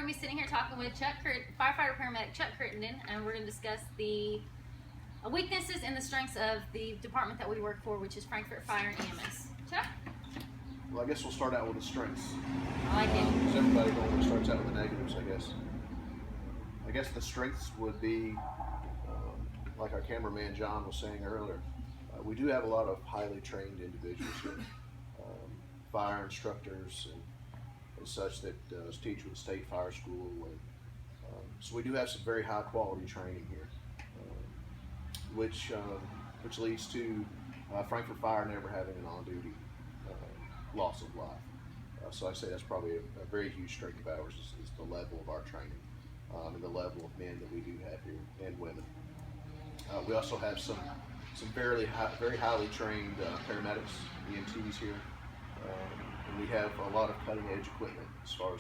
going to be sitting here talking with firefighter paramedic Chuck Crittenden, and we're going to discuss the weaknesses and the strengths of the department that we work for, which is Frankfort Fire and EMS. Chuck? Well, I guess we'll start out with the strengths. I like it. Because everybody normally starts out with the negatives, I guess. I guess the strengths would be, like our cameraman John was saying earlier, we do have a lot of highly trained individuals here, fire instructors and such that teach with the state fire school. And, so we do have some very high quality training here, which leads to Frankfort Fire never having an on-duty loss of life. So I say that's probably a very huge strength of ours is the level of our training and the level of men that we do have here and women. We also have some very highly trained paramedics, EMTs here, and we have a lot of cutting edge equipment as far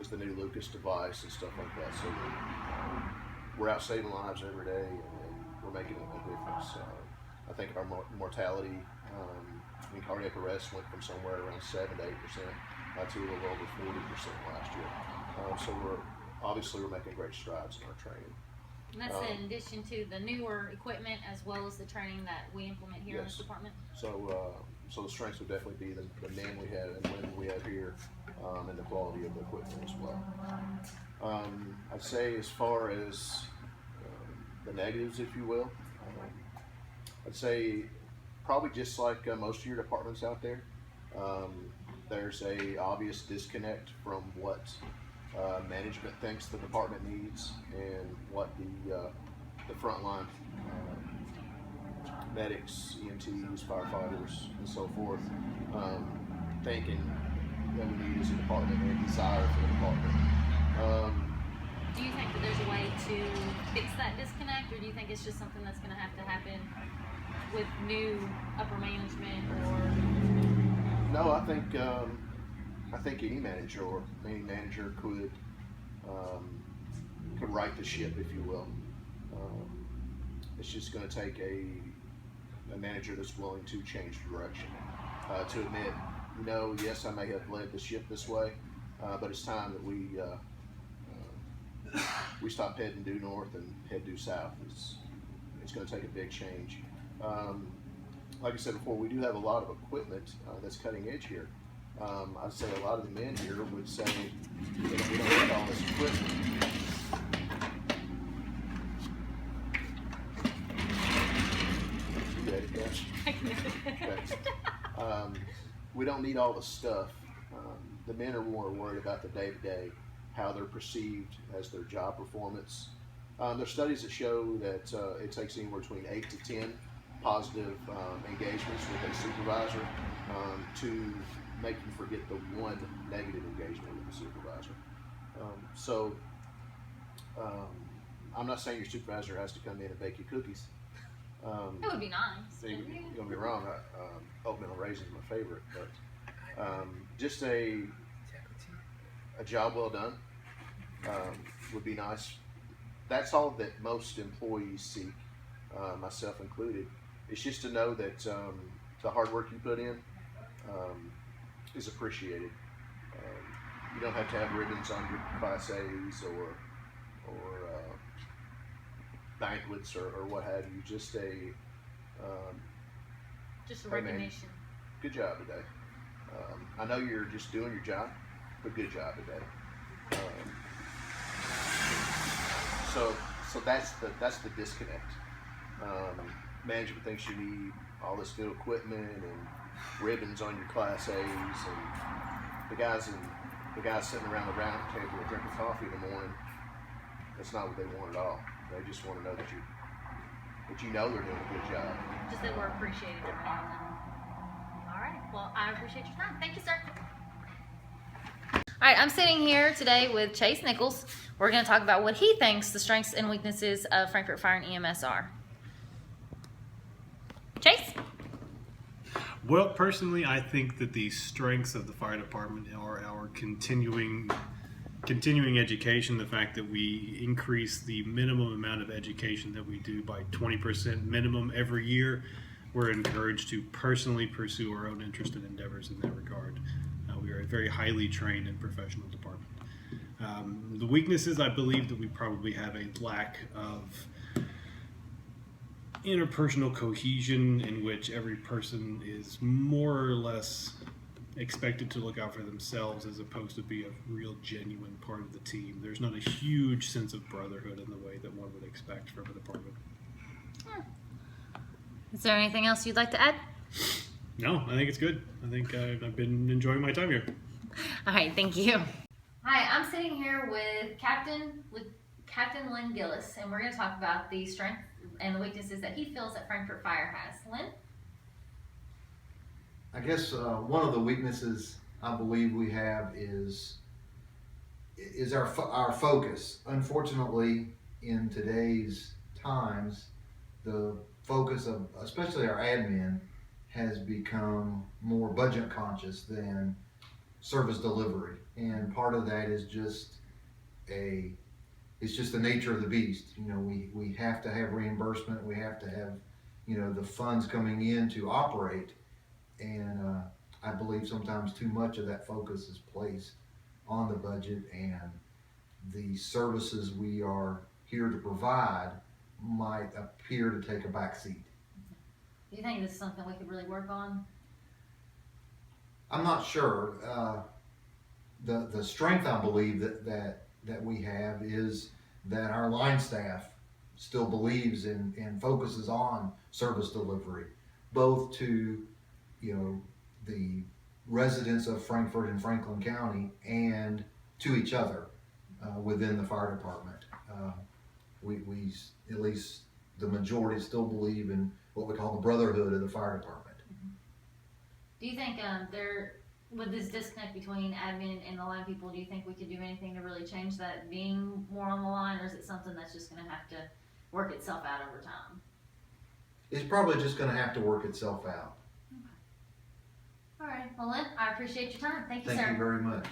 as the new Lucas device and stuff like that. So we're out saving lives every day, and we're making a difference. I think our mortality in cardiac arrest went from somewhere around 7 to 8% to a little over 40% last year. So we're making great strides in our training. And that's in addition to the newer equipment as well as the training that we implement here in this department? So the strengths would definitely be the men we have and women we have here, and the quality of the equipment as well. I'd say as far as the negatives, if you will, I'd say probably just like most of your departments out there, there's a obvious disconnect from what management thinks the department needs and what the frontline medics, EMTs, firefighters, and so forth thinking that we need as a department and desire for the department. Do you think that there's a way to fix that disconnect, or do you think it's just something that's going to have to happen with new upper management? Or no, I think any manager could right the ship, if you will. It's just going to take a manager that's willing to change direction, to admit, yes, I may have led the ship this way, but it's time that we stop heading due north and head due south. It's going to take a big change. Like I said before, we do have a lot of equipment that's cutting edge here. I'd say a lot of the men here would say we don't need all this equipment. You ready, Cash? Okay. We don't need all the stuff. The men are more worried about the day-to-day, how they're perceived as their job performance. There's studies that show that it takes anywhere between 8 to 10 positive engagements with a supervisor to make you forget the one negative engagement with the supervisor. I'm not saying your supervisor has to come in and bake you cookies. it would be nice. You're gonna be wrong. Oatmeal raisins are my favorite, but just a job well done would be nice. That's all that most employees seek, myself included. It's just to know that the hard work you put in is appreciated. You don't have to have ribbons on your Class A's or banquets or what have you. Just a recognition. Man, good job today. I know you're just doing your job, but good job today. So that's the disconnect. Management thinks you need all this new equipment and ribbons on your Class A's, and the guys sitting around the round table drinking coffee in the morning. That's not what they want at all. They just want to know that you know they're doing a good job. Just that we're appreciated every now and then. All right. Well, I appreciate your time. Thank you, sir. All right, I'm sitting here today with Chase Nichols. We're going to talk about what he thinks the strengths and weaknesses of Frankfort Fire and EMS are. Chase? Well, personally, I think that the strengths of the fire department are our continuing education, the fact that we increase the minimum amount of education that we do by 20% minimum every year. We're encouraged to personally pursue our own interest and endeavors in that regard. We are a very highly trained and professional department. The weaknesses, I believe that we probably have a lack of interpersonal cohesion in which every person is more or less expected to look out for themselves as opposed to be a real genuine part of the team. There's not a huge sense of brotherhood in the way that one would expect from a department. Is there anything else you'd like to add? No, I think it's good. I think I've been enjoying my time here. All right, thank you. Hi, I'm sitting here with Captain Lynn Gillis, and we're going to talk about the strengths and the weaknesses that he feels that Frankfort Fire has. Lynn? I guess one of the weaknesses I believe we have is our focus. Unfortunately, in today's times, the focus of especially our admin has become more budget conscious than service delivery, and part of that is just it's just the nature of the beast. You know, we have to have reimbursement, we have to have, you know, the funds coming in to operate, and I believe sometimes too much of that focus is placed on the budget, and the services we are here to provide might appear to take a back seat. Do you think this is something we could really work on? I'm not sure. The strength I believe that we have is that our line staff still believes and focuses on service delivery, both to, you know, the residents of Frankfort and Franklin County and to each other within the fire department. We at least the majority still believe in what we call the brotherhood of the fire department. Do you think with this disconnect between admin and the line people, do you think we could do anything to really change that, being more on the line, or is it something that's just going to have to work itself out over time? It's probably just going to have to work itself out. Okay. All right. Well, Lynn, I appreciate your time. Thank you, sir. Thank you very much.